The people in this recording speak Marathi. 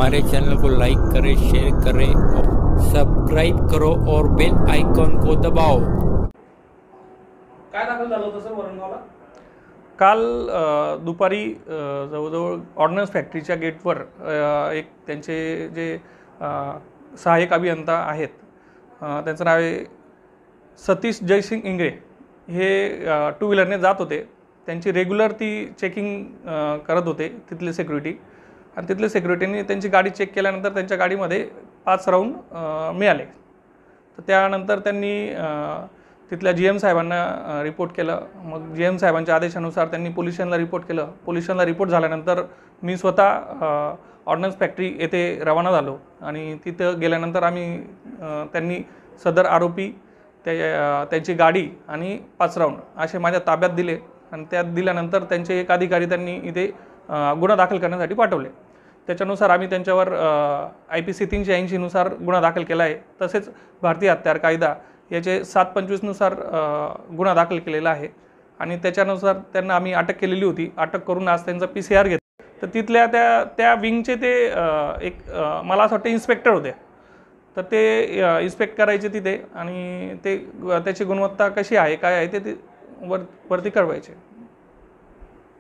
हमारे चैनल को लाइक करें, शेयर करें और सब्सक्राइब करो और बेल आइकॉन को दबाओ। काय दाखल झालं होतं सर वरणगावला? काल दुपारी जवळजवळ ऑर्डनन्स फॅक्टरीच्या गेटवर एक त्यांचे जे सहाय्यक अभियंता आहेत, त्यांचं नाव आहे सतीश जयसिंग इंगळे, हे टू व्हीलरने जात होते। त्यांची रेग्युलर ती चेकिंग करत होते तिथले सिक्युरिटी, आणि तिथले सिक्युरिटीने त्यांची गाडी चेक केल्यानंतर त्यांच्या गाडीमध्ये 5 राऊंड मिळाले। तर त्यानंतर त्यांनी तिथल्या GM साहेबांना रिपोर्ट केलं। मग GM साहेबांच्या आदेशानुसार त्यांनी पोलीस स्टेशनला रिपोर्ट केलं। पोलीस स्टेशनला रिपोर्ट झाल्यानंतर मी स्वतः ऑर्डनन्स फॅक्टरी येथे रवाना झालो, आणि तिथं गेल्यानंतर आम्ही त्यांनी सदर आरोपी त्यांची गाडी आणि 5 राऊंड असे माझ्या ताब्यात दिले, आणि त्यात दिल्यानंतर त्यांचे एक अधिकारी त्यांनी इथे गुन्हा दाखल करण्यासाठी पाठवले। त्याच्यानुसार आम्ही त्यांच्यावर IPC 380 नुसार गुन्हा दाखल केला आहे। तसेच भारतीय हत्यार कायदा याचे 725 नुसार गुन्हा दाखल केलेला आहे, आणि त्याच्यानुसार त्यांना आम्ही अटक केलेली होती। अटक करून आज त्यांचा PCR घेतला। तर तिथल्या त्या विंगचे ते एक मला असं वाटतं इन्स्पेक्टर होते, तर ते इन्स्पेक्ट करायचे तिथे, आणि ते त्याची गुणवत्ता कशी आहे काय आहे ते वरती कळवायचे।